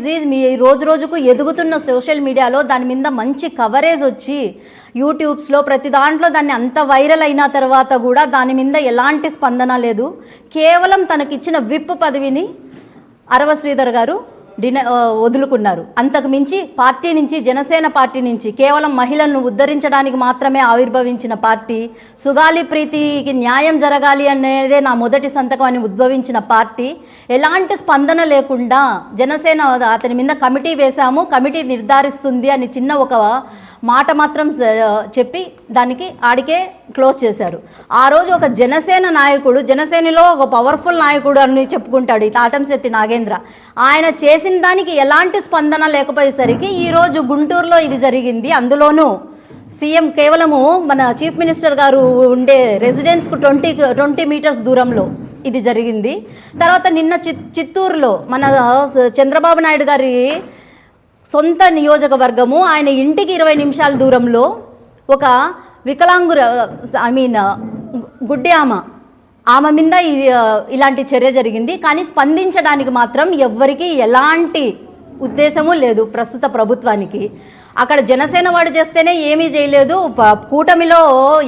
Easy. మీ రోజు రోజుకు ఎదుగుతున్న సోషల్ మీడియాలో దాని మీద మంచి కవరేజ్ వచ్చి యూట్యూబ్స్లో ప్రతి దాంట్లో దాన్ని అంత వైరల్ అయిన తర్వాత కూడా దాని మీద ఎలాంటి స్పందన లేదు. కేవలం తనకిచ్చిన విప్ పదవిని అరవ శ్రీధర్ గారు వదులుకున్నారు. అంతకు మించి పార్టీ నుంచి, జనసేన పార్టీ నుంచి కేవలం మహిళలను ఉద్ధరించడానికి మాత్రమే ఆవిర్భవించిన పార్టీ, సుగాలి ప్రీతికి న్యాయం జరగాలి అనేదే నా మొదటి సంతకం అని ఉద్భవించిన పార్టీ ఎలాంటి స్పందన లేకుండా జనసేన అతని మీద కమిటీ వేశాము, కమిటీ నిర్ధారిస్తుంది అని చిన్న ఒక మాట మాత్రం చెప్పి దానికి ఆడికే క్లోజ్ చేశారు. ఆ రోజు ఒక జనసేన నాయకుడు, జనసేనలో ఒక పవర్ఫుల్ నాయకుడు అని చెప్పుకుంటాడు ఈ తాటంశెట్టి నాగేంద్ర, ఆయన చేసిన దానికి ఎలాంటి స్పందన లేకపోయేసరికి ఈరోజు గుంటూరులో ఇది జరిగింది. అందులోనూ సీఎం కేవలము మన చీఫ్ మినిస్టర్ గారు ఉండే రెసిడెన్స్కు 20 మీటర్స్ దూరంలో ఇది జరిగింది. తర్వాత నిన్న చిత్తూరులో మన చంద్రబాబు నాయుడు గారి సొంత నియోజకవర్గము, ఆయన ఇంటికి 20 నిమిషాల దూరంలో ఒక వికలాంగుర గుడ్డి ఆమె మీద ఇలాంటి చర్య జరిగింది. కానీ స్పందించడానికి మాత్రం ఎవ్వరికీ ఎలాంటి ఉద్దేశము లేదు ప్రస్తుత ప్రభుత్వానికి. అక్కడ జనసేన వాడు చేస్తేనే ఏమీ చేయలేదు, కూటమిలో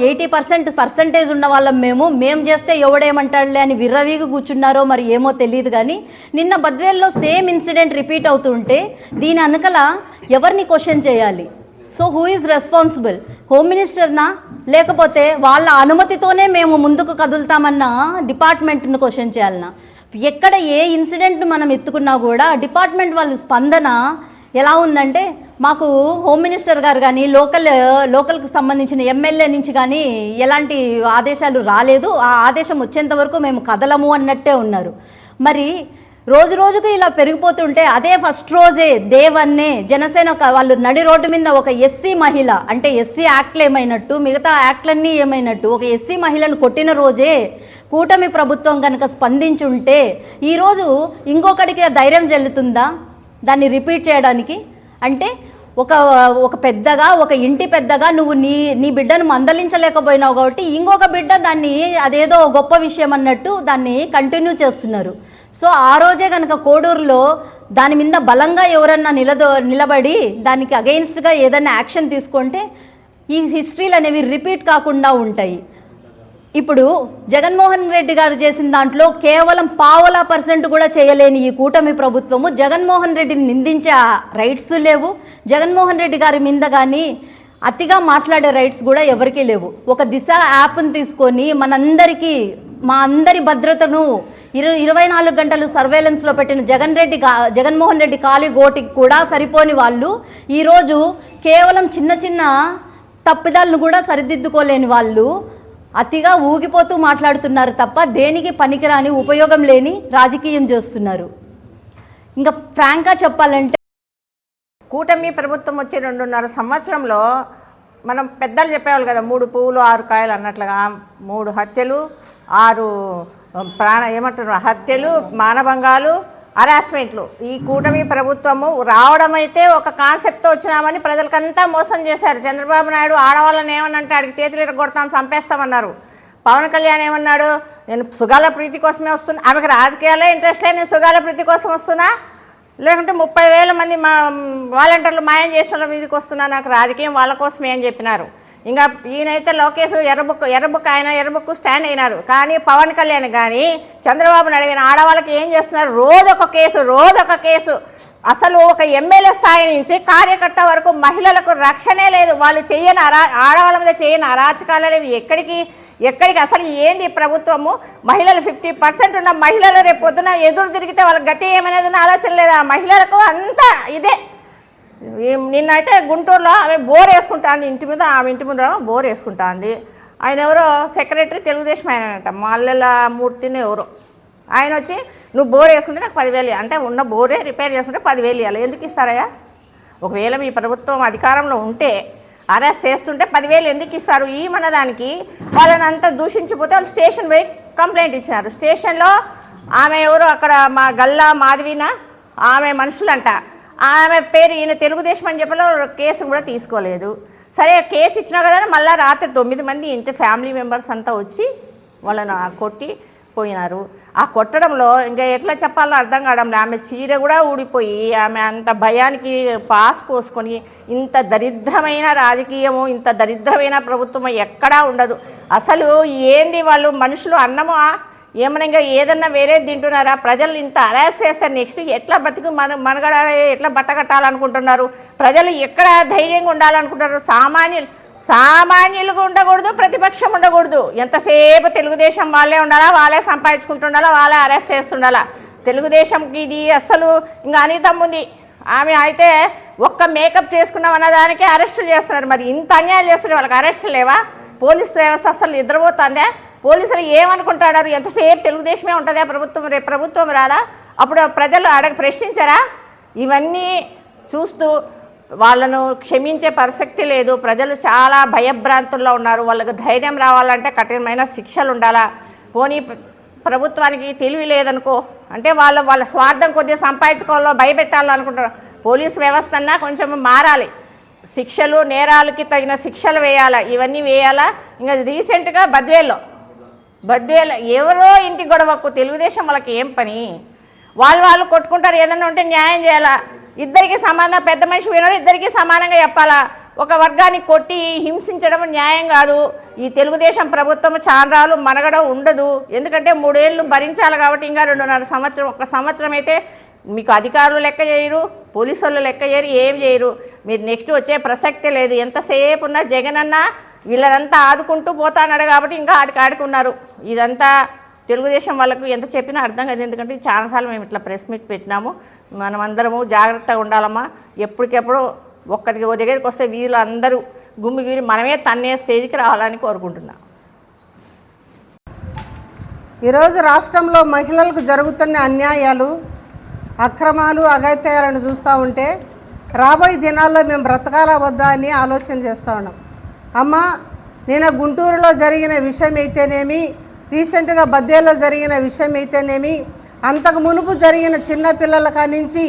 80% ఉన్న వాళ్ళం మేము చేస్తే ఎవడేమంటాడులే అని విర్రవీగి కూర్చున్నారో మరి ఏమో తెలియదు. కానీ నిన్న బద్వేల్లో సేమ్ ఇన్సిడెంట్ రిపీట్ అవుతుంటే దీని వెనకల ఎవరిని క్వశ్చన్ చేయాలి? So who is responsible? Home మినిస్టర్నా, లేకపోతే వాళ్ళ అనుమతితోనే మేము ముందుకు కదులుతామన్న డిపార్ట్మెంట్ను క్వశ్చన్ చేయాలన్నా? ఎక్కడ ఏ ఇన్సిడెంట్ మనం ఎత్తుకున్నా కూడా డిపార్ట్మెంట్ వాళ్ళ స్పందన ఎలా ఉందంటే, మాకు హోమ్ మినిస్టర్ గారు కానీ లోకల్కి సంబంధించిన ఎమ్మెల్యే నుంచి కానీ ఎలాంటి ఆదేశాలు రాలేదు, ఆ ఆదేశం వచ్చేంత వరకు మేము కదలము అన్నట్టే ఉన్నారు. మరి రోజు రోజుకు ఇలా పెరిగిపోతుంటే అదే ఫస్ట్ రోజే దేవన్నే జనసేన వాళ్ళు నడి రోడ్డు మీద ఒక ఎస్సీ మహిళ, అంటే ఎస్సీ యాక్ట్లు ఏమైనట్టు మిగతా యాక్ట్లన్నీ ఏమైనట్టు ఒక ఎస్సీ మహిళను కొట్టిన రోజే కూటమి ప్రభుత్వం కనుక స్పందించుంటే ఈరోజు ఇంకొకడికి ధైర్యం చెల్లుతుందా దాన్ని రిపీట్ చేయడానికి? అంటే ఒక పెద్దగా, ఒక ఇంటి పెద్దగా నువ్వు నీ బిడ్డను మందలించలేకపోయినావు కాబట్టి ఇంకొక బిడ్డ దాన్ని అదేదో గొప్ప విషయం అన్నట్టు దాన్ని కంటిన్యూ చేస్తున్నారు. సో ఆ రోజే కనుక కోడూరులో దాని మీద బలంగా ఎవరన్నా నిలబడి దానికి అగెయిన్స్ట్గా ఏదైనా యాక్షన్ తీసుకుంటే ఈ హిస్టరీలు అనేవి రిపీట్ కాకుండా ఉంటాయి. ఇప్పుడు జగన్మోహన్ రెడ్డి గారు చేసిన దాంట్లో కేవలం 0.5% కూడా చేయలేని ఈ కూటమి ప్రభుత్వము జగన్మోహన్ రెడ్డిని నిందించే రైట్స్ లేవు, జగన్మోహన్ రెడ్డి గారి మీద కానీ అతిగా మాట్లాడే రైట్స్ కూడా ఎవరికీ లేవు. ఒక దిశ యాప్ని తీసుకొని మా అందరి భద్రతను 24 గంటలు సర్వేలెన్స్లో పెట్టిన జగన్మోహన్ రెడ్డి కాలి గోటికి కూడా సరిపోని వాళ్ళు ఈరోజు కేవలం చిన్న చిన్న తప్పిదాలను కూడా సరిదిద్దుకోలేని వాళ్ళు అతిగా ఊగిపోతూ మాట్లాడుతున్నారు తప్ప దేనికి పనికిరాని, ఉపయోగం లేని రాజకీయం చేస్తున్నారు. ఇంకా ఫ్రాంక్గా చెప్పాలంటే కూటమి ప్రభుత్వం వచ్చి 2.5 సంవత్సరంలో మనం పెద్దలు చెప్పేవాళ్ళు కదా, 3 పువ్వులు 6 కాయలు అన్నట్లుగా 3 హత్యలు, 6 హత్యలు, మానభంగాలు, హరాస్మెంట్లు. ఈ కూటమి ప్రభుత్వము రావడం అయితే ఒక కాన్సెప్ట్తో వచ్చినామని ప్రజలకంతా మోసం చేశారు. చంద్రబాబు నాయుడు ఆడవాళ్ళని ఏమన్నంటే ఆడికి చేతులు ఇరగొడతాం, చంపేస్తామన్నారు. పవన్ కళ్యాణ్ ఏమన్నాడు, నేను సుగాల ప్రీతి కోసమే వస్తున్నా, ఆమెకు రాజకీయాలే ఇంట్రెస్ట్ లేదు, నేను సుగాల ప్రీతి కోసం వస్తున్నా, లేకుంటే 30,000 మంది మా వాలంటీర్లు మాయం చేసిన మీదకి వస్తున్నా, నాకు రాజకీయం వాళ్ళ కోసమే అని చెప్పినారు. ఇంకా ఈయనైతే లోకేష్ ఎర్రబుక్ ఆయన ఎర్రబుక్ స్టాండ్ అయినారు. కానీ పవన్ కళ్యాణ్ కానీ చంద్రబాబుని అడిగిన ఆడవాళ్ళకి ఏం చేస్తున్నారు? రోజొక కేసు. అసలు ఒక ఎమ్మెల్యే స్థాయి నుంచి కార్యకర్త వరకు మహిళలకు రక్షణే లేదు. వాళ్ళు ఆడవాళ్ళ మీద చేయని అరాచకాలు ఎక్కడికి అసలు ఏంది ప్రభుత్వము? మహిళలు 50% ఉన్న మహిళలు రేపు పొద్దున ఎదురు తిరిగితే వాళ్ళ గతి ఏమనేది ఆలోచన లేదా? మహిళలకు అంతా ఇదే. నిన్నైతే గుంటూరులో ఆమె బోర్ వేసుకుంటుంది, ఆమె ఇంటి ముందర బోర్ వేసుకుంటుంది. ఆయన ఎవరో సెక్రటరీ తెలుగుదేశం ఆయనంట, మల్లెల మూర్తిని ఎవరో ఆయన వచ్చి, నువ్వు బోర్ వేసుకుంటే నాకు 10,000 అంటే ఉన్న బోరే రిపేర్ చేసుకుంటే 10,000 ఇవ్వాలి. ఎందుకు ఇస్తారయ్యా? ఒకవేళ మీ ప్రభుత్వం అధికారంలో ఉంటే అరెస్ట్ చేస్తుంటే 10,000 ఎందుకు ఇస్తారు? ఈ మన దానికి వాళ్ళని అంతా దూషించిపోతే వాళ్ళు స్టేషన్ పోయి కంప్లైంట్ ఇచ్చినారు. స్టేషన్లో ఆమె ఎవరు అక్కడ మా గల్లా మాధవీన ఆమె మనుషులంట, ఆమె పేరు ఈయన తెలుగుదేశం అని చెప్పలో కేసు కూడా తీసుకోలేదు. సరే కేసు ఇచ్చినా కదా, మళ్ళీ రాత్రి 9 మంది ఇంటి ఫ్యామిలీ మెంబర్స్ అంతా వచ్చి వాళ్ళని కొట్టి కొట్టిపోయినారు. ఆ కొట్టడంలో ఇంకా ఎట్లా చెప్పాలో అర్థం కావడంలో ఆమె చీర కూడా ఊడిపోయి ఆమె అంత భయానికి పాస్ పోసుకొని ఇంత దరిద్రమైన రాజకీయము, ఇంత దరిద్రమైన ప్రభుత్వం ఎక్కడా ఉండదు. అసలు ఏంది వాళ్ళు మనుషులు అన్నమా ఏమన్నా ఇంకా ఏదన్నా వేరే తింటున్నారా? ప్రజలు ఇంత అరెస్ట్ చేస్తారు, నెక్స్ట్ ఎట్లా బతుకు మనగడ ఎట్లా బట్టకట్టాలనుకుంటున్నారు? ప్రజలు ఎక్కడ ధైర్యంగా ఉండాలనుకుంటున్నారు? సామాన్యులుగా ఉండకూడదు, ప్రతిపక్షం ఉండకూడదు. ఎంతసేపు తెలుగుదేశం వాళ్ళే ఉండాలా, వాళ్ళే సంపాదించుకుంటుండాలా, వాళ్ళే అరెస్ట్ చేస్తుండాలా. తెలుగుదేశంకి ఇది అసలు ఇంకా అనితమ్ముంది. ఆమె అయితే ఒక్క మేకప్ చేసుకున్నాం అన్నదానికే అరెస్టులు చేస్తున్నారు. మరి ఇంత అన్యాయం చేస్తున్నారు, వాళ్ళకి అరెస్టులు లేవా? పోలీసు వ్యవస్థ అసలు నిద్రపోతుందే. పోలీసులు ఏమనుకుంటున్నారు? ఎంతసేపు తెలుగుదేశమే ఉంటుందా ప్రభుత్వం, రేపు ప్రభుత్వం రాదా? అప్పుడు ప్రజలు ప్రశ్నించారా? ఇవన్నీ చూస్తూ వాళ్ళను క్షమించే ప్రసక్తి లేదు. ప్రజలు చాలా భయభ్రాంతుల్లో ఉన్నారు. వాళ్ళకు ధైర్యం రావాలంటే కఠినమైన శిక్షలు ఉండాలా. పోనీ ప్రభుత్వానికి తెలివి లేదనుకో, అంటే వాళ్ళ స్వార్థం కొద్దిగా సంపాదించుకోవాలో భయపెట్టాలనుకుంటారు. పోలీసు వ్యవస్థ అన్నా కొంచెం మారాలి. శిక్షలు, నేరాలకి తగిన శిక్షలు వేయాలా, ఇవన్నీ వేయాలా. ఇంకా రీసెంట్గా బద్వేల్లో ఎవరో ఇంటి గొడవకు తెలుగుదేశం వాళ్ళకి ఏం పని? వాళ్ళు కొట్టుకుంటారు. ఏదన్నా ఉంటే న్యాయం చేయాలా. ఇద్దరికి సమానం, పెద్ద మనిషి వినడు, ఇద్దరికి సమానంగా చెప్పాలా. ఒక వర్గాన్ని కొట్టి హింసించడం న్యాయం కాదు. ఈ తెలుగుదేశం ప్రభుత్వం చాంద్రాలు మనగడ ఉండదు. ఎందుకంటే 3 ఏళ్ళు భరించాలి కాబట్టి ఇంకా 2.5 సంవత్సరం. 1 సంవత్సరం అయితే మీకు అధికారులు లెక్క చేయరు, పోలీసు వాళ్ళు లెక్క చేయరు, ఏం చేయరు. మీరు నెక్స్ట్ వచ్చే ప్రసక్తే లేదు. ఎంతసేపు ఉన్నా జగన్ అన్న వీళ్ళనంతా ఆదుకుంటూ పోతాన్నాడు కాబట్టి ఇంకా ఆడుకున్నారు. ఇదంతా తెలుగుదేశం వాళ్ళకు ఎంత చెప్పినా అర్థం కాదు. ఎందుకంటే చాలాసార్లు మేము ఇట్లా ప్రెస్ మీట్ పెట్టినాము. మనమందరము జాగ్రత్తగా ఉండాలమ్మా. ఎప్పటికెప్పుడు ఒక్కరికి ఓ దగ్గరికి వస్తే వీళ్ళు అందరూ గుమ్మిగిరి మనమే తన్నే స్టేజ్కి రావాలని కోరుకుంటున్నాం. ఈరోజు రాష్ట్రంలో మహిళలకు జరుగుతున్న అన్యాయాలు, అక్రమాలు, అఘాయిత్యాలను చూస్తూ ఉంటే రాబోయే దినాల్లో మేము బ్రతకాలా వద్దా అని ఆలోచన చేస్తూ ఉన్నాం. అమ్మ, నేను గుంటూరులో జరిగిన విషయం అయితేనేమి, రీసెంట్గా బద్వేలో జరిగిన విషయం అయితేనేమి, అంతకు మునుపు జరిగిన చిన్నపిల్లల కానించి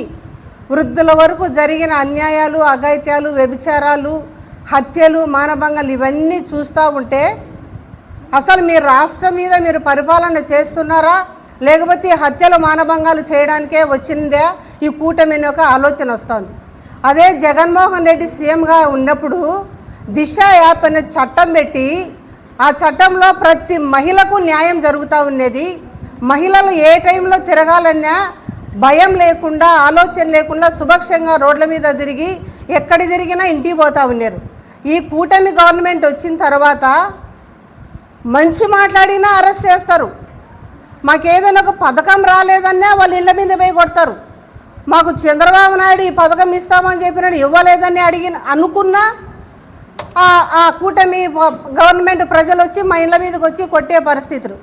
వృద్ధుల వరకు జరిగిన అన్యాయాలు, అఘాయిత్యాలు, వ్యభిచారాలు, హత్యలు, మానభంగాలు ఇవన్నీ చూస్తూ ఉంటే అసలు మీ రాష్ట్రం మీద మీరు పరిపాలన చేస్తున్నారా, లేకపోతే హత్యలు, మానభంగాలు చేయడానికే వచ్చిందే ఈ కూటమి ఒక ఆలోచన వస్తుంది. అదే జగన్మోహన్ రెడ్డి సీఎంగా ఉన్నప్పుడు దిశ యాప్ అనే చట్టం పెట్టి ఆ చట్టంలో ప్రతి మహిళకు న్యాయం జరుగుతూ ఉన్నది. మహిళలు ఏ టైంలో తిరగాలన్నా భయం లేకుండా, ఆలోచన లేకుండా సుభక్షంగా రోడ్ల మీద తిరిగి ఎక్కడి తిరిగినా ఇంటికి పోతూ ఉన్నారు. ఈ కూటమి గవర్నమెంట్ వచ్చిన తర్వాత మంచి మాట్లాడినా అరెస్ట్ చేస్తారు. మాకేదైనా ఒక పథకం రాలేదన్నా వాళ్ళ ఇళ్ళ మీద పోయి కొడతారు. మాకు చంద్రబాబు నాయుడు ఈ పథకం ఇస్తామని చెప్పినాడు, ఇవ్వలేదని అనుకున్నా ఆ కూటమి గవర్నమెంట్ ప్రజలు వచ్చి మా ఇళ్ళ మీదకి వచ్చి కొట్టే పరిస్థితులు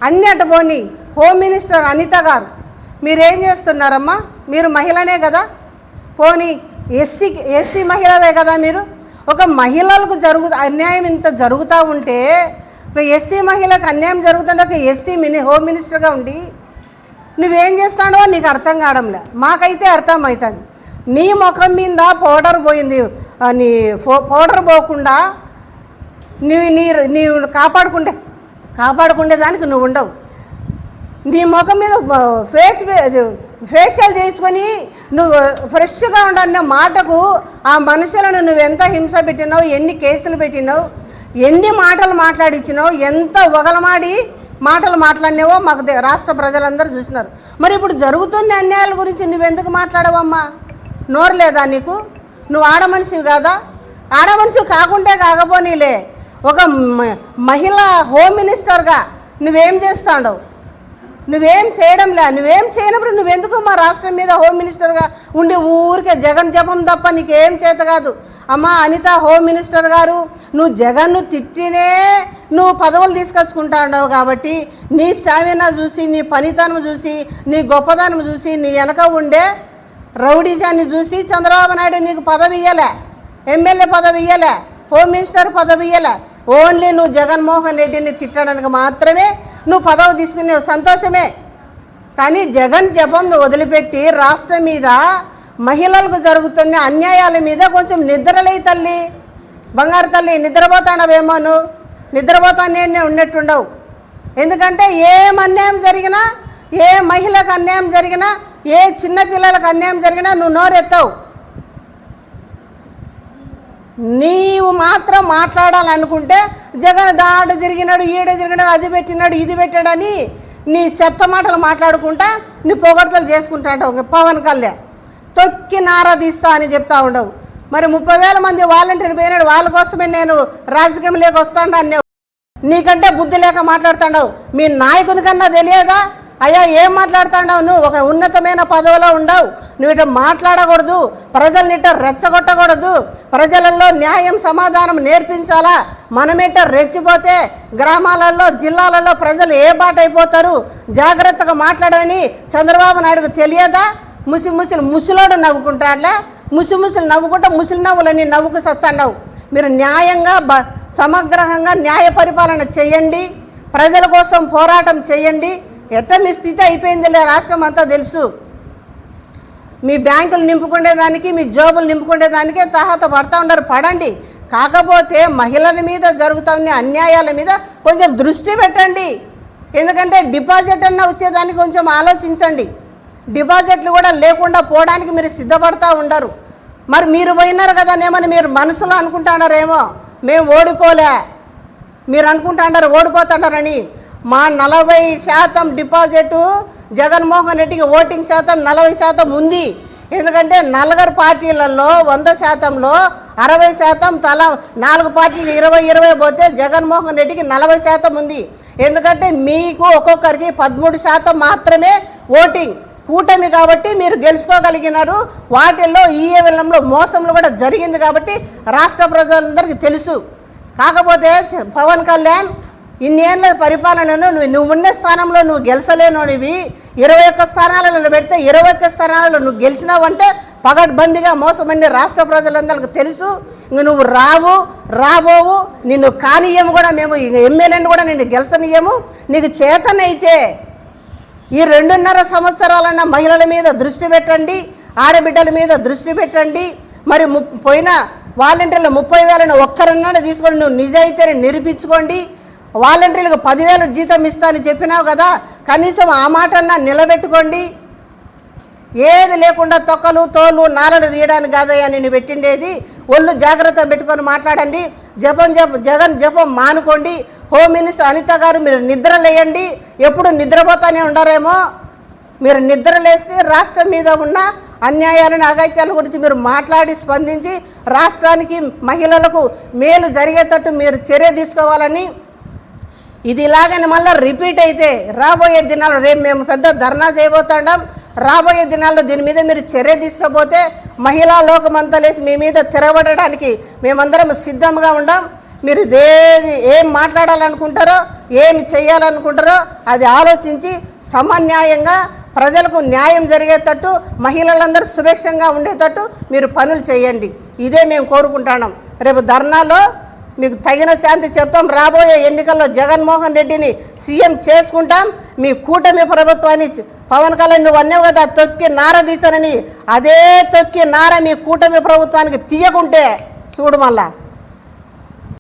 అన్నీ అటు పోని. హోమ్ మినిస్టర్ అనిత గారు, మీరేం చేస్తున్నారమ్మా? మీరు మహిళనే కదా, పోనీ ఎస్సీ మహిళవే కదా మీరు. ఒక మహిళలకు అన్యాయం ఇంత జరుగుతూ ఉంటే, ఒక ఎస్సీ మహిళకు అన్యాయం జరుగుతుంటే ఒక ఎస్సీ హోమ్ మినిస్టర్గా ఉండి నువ్వేం చేస్తాడో నీకు అర్థం కావడంలే. మాకైతే అర్థమవుతుంది. నీ ముఖం మీద పౌడర్ పోయింది, నీ పౌడర్ పోకుండా నీవు కాపాడుకుంటే దానికి నువ్వు ఉండవు. నీ ముఖం మీద ఫేషియల్ చేయించుకొని నువ్వు ఫ్రెష్గా ఉండన్న మాటకు ఆ మనుషులను నువ్వెంత హింస పెట్టినావు, ఎన్ని కేసులు పెట్టినావు, ఎన్ని మాటలు మాట్లాడించినావు, ఎంత వగలమాడి మాటలు మాట్లాడినావో మాకు రాష్ట్ర ప్రజలందరూ చూసినారు. మరి ఇప్పుడు జరుగుతున్న అన్యాయాల గురించి నువ్వెందుకు మాట్లాడవమ్మా? నోరు లేదా నీకు? నువ్వు ఆడమనిషివి కాదా? ఆడమనిషివి కాకపోనీలే, ఒక మహిళ హోమ్ మినిస్టర్గా నువ్వేం చేస్తాడో? నువ్వేం చేయడంలే. నువ్వేం చేయనప్పుడు నువ్వెందుకు మా రాష్ట్రం మీద హోమ్ మినిస్టర్గా ఉండి ఊరికే జగన్ జపం తప్ప నీకేం చేత కాదు. అమ్మ అనిత హోమ్ మినిస్టర్ గారు, నువ్వు జగన్ను తిట్టినే నువ్వు పదవులు తీసుకొచ్చుకుంటావు కాబట్టి నీ స్టామినా చూసి, నీ పనితనం చూసి, నీ గొప్పతనం చూసి, నీ వెనక ఉండే రౌడీజాన్ని చూసి చంద్రబాబు నాయుడు నీకు పదవి ఇయ్యలే, ఎమ్మెల్యే పదవి ఇయ్యలే, హోమ్ మినిస్టర్ పదవి ఇయ్యలే. ఓన్లీ నువ్వు జగన్మోహన్ రెడ్డిని తిట్టడానికి మాత్రమే నువ్వు పదవి తీసుకునే సంతోషమే. కానీ జగన్ జపం వదిలిపెట్టి రాష్ట్రం మీద, మహిళలకు జరుగుతున్న అన్యాయాల మీద కొంచెం నిద్రలే తల్లి, బంగారు తల్లి. నిద్రపోతాడవేమో, నువ్వు నిద్రపోతానే ఉన్నట్టుండవు. ఎందుకంటే ఏం అన్యాయం జరిగినా, ఏ మహిళకు అన్యాయం జరిగినా, ఏ చిన్నపిల్లలకు అన్యాయం జరిగినా నువ్వు నోరెత్తావు. నీవు మాత్రం మాట్లాడాలనుకుంటే జగన్ దాడు తిరిగినాడు, ఈడ తిరిగినాడు, అది పెట్టినాడు, ఇది పెట్టాడని నీ చెత్త మాటలు మాట్లాడుకుంటా నీ పొగడ్తలు చేసుకుంటాడు. పవన్ కళ్యాణ్ తొక్కి నారా తీస్తా అని చెప్తా ఉండవు. మరి 30,000 మంది వాలంటీర్లు పోయినాడు, వాళ్ళ కోసమే నేను రాజకీయంలోకి వస్తాను అన్నావు. నీకంటే బుద్ధి లేక మాట్లాడుతున్నావు. మీ నాయకుని కన్నా తెలియదా? అయ్యా ఏం మాట్లాడుతున్నావు? నువ్వు ఒక ఉన్నతమైన పదవిలో ఉండవు, నువ్వు ఇట్లా మాట్లాడకూడదు, ప్రజల్ని ఇట్లా రెచ్చగొట్టకూడదు, ప్రజలలో న్యాయం సమాధానం నేర్పించాలా. మనమిట్ట రెచ్చిపోతే గ్రామాలలో జిల్లాలలో ప్రజలు ఏ బాట అయిపోతారు, జాగ్రత్తగా మాట్లాడని చంద్రబాబు నాయుడుకు తెలియదా? ముసలోడు నవ్వుకుంటాడులే, ముసులు నవ్వుకుంటా ముసలి నవ్వులని నవ్వుకు సచ్చండవు. మీరు న్యాయంగా సమగ్రంగా న్యాయ పరిపాలన చేయండి, ప్రజల కోసం పోరాటం చేయండి. ఎట్లా మీ స్థితి అయిపోయిందిలే, రాష్ట్రం అంతా తెలుసు. మీ బ్యాంకులు నింపుకునేదానికి, మీ జోబులు నింపుకునేదానికే తాహత పడతా ఉండరు, పడండి. కాకపోతే మహిళల మీద జరుగుతున్న అన్యాయాల మీద కొంచెం దృష్టి పెట్టండి. ఎందుకంటే డిపాజిట్ అన్న వచ్చేదానికి కొంచెం ఆలోచించండి. డిపాజిట్లు కూడా లేకుండా పోవడానికి మీరు సిద్ధపడతా ఉండరు. మరి మీరు పోయినారు కదా నేమని మీరు మనసులో అనుకుంటున్నారేమో, మేము ఓడిపోలే, మీరు అనుకుంటున్నారు ఓడిపోతున్నారని. మా 40% డిపాజిట్ జగన్మోహన్ రెడ్డికి ఓటింగ్ శాతం 40% ఉంది. ఎందుకంటే నలుగురు పార్టీలలో 100%లో 60% తలా 4 పార్టీకి 20 పోతే జగన్మోహన్ రెడ్డికి 40% ఉంది. ఎందుకంటే మీకు ఒక్కొక్కరికి 13% మాత్రమే ఓటింగ్. కూటమి కాబట్టి మీరు గెలుచుకోగలిగినారు. వాటిల్లో ఈవీఎంలో మోసంలో కూడా జరిగింది కాబట్టి రాష్ట్ర ప్రజలందరికీ తెలుసు. కాకపోతే పవన్ కళ్యాణ్ ఇన్నేళ్ళ పరిపాలనను నువ్వు ఉన్న స్థానంలో నువ్వు గెలిచలేనోనివి, 21 స్థానాలలో పెడితే 21 స్థానాలలో నువ్వు గెలిచినావంటే పగడ్బందీగా మోసమని రాష్ట్ర ప్రజలందరికీ తెలుసు. ఇంక నువ్వు రాబోవు, నిన్ను కానియము కూడా, మేము ఎమ్మెల్యేని కూడా నిన్ను గెలిచనియము. నీకు చేతనైతే ఈ 2.5 సంవత్సరాలన్న మహిళల మీద దృష్టి పెట్టండి, ఆడబిడ్డల మీద దృష్టి పెట్టండి. మరి పోయిన వాలంటీర్లు 30,000 ఒక్కరన్నా తీసుకొని నువ్వు నిజాయితీని నిరూపించుకోండి. వాలంటీర్లకు 10,000 జీతం ఇస్తా అని చెప్పినావు కదా, కనీసం ఆ మాటన్నా నిలబెట్టుకోండి. ఏది లేకుండా తొక్కలు తోలు నారలు తీయడానికి కాదయ్యా నేను పెట్టిండేది. ఒళ్ళు జాగ్రత్త పెట్టుకొని మాట్లాడండి. జగన్ జపం మానుకోండి. హోమ్ మినిస్టర్ అనిత గారు మీరు నిద్రలేయండి. ఎప్పుడు నిద్రపోతానే ఉండరేమో. మీరు నిద్రలేసి రాష్ట్రం మీద ఉన్న అన్యాయాలను అగత్యాల గురించి మీరు మాట్లాడి స్పందించి రాష్ట్రానికి మహిళలకు మేలు జరిగేటట్టు మీరు చర్య తీసుకోవాలని. ఇది ఇలాగని మళ్ళీ రిపీట్ అయితే రాబోయే దినాల్లో, రేపు మేము పెద్ద ధర్నా చేయబోతున్నాం, రాబోయే దినాల్లో దీని మీద మీరు చర్య తీసుకోపోతే మహిళా లోకమంతా లేసి మీ మీద తిరగబడడానికి మేమందరం సిద్ధంగా ఉండాం. మీరు ఏం మాట్లాడాలనుకుంటారో, ఏమి చేయాలనుకుంటారో అది ఆలోచించి సమన్యాయంగా ప్రజలకు న్యాయం జరిగేటట్టు, మహిళలందరూ సురక్షంగా ఉండేటట్టు మీరు పనులు చేయండి. ఇదే మేము కోరుకుంటున్నాం. రేపు ధర్నాలో మీకు తగిన శాంతి చెప్తాం. రాబోయే ఎన్నికల్లో జగన్మోహన్ రెడ్డిని సీఎం చేసుకుంటాం. మీ కూటమి ప్రభుత్వాన్ని పవన్ కళ్యాణ్ నువ్వు అన్నావు కదా తొక్కి నార తీశానని, అదే తొక్కి నార మీ కూటమి ప్రభుత్వానికి తీయకుంటే చూడు మళ్ళా.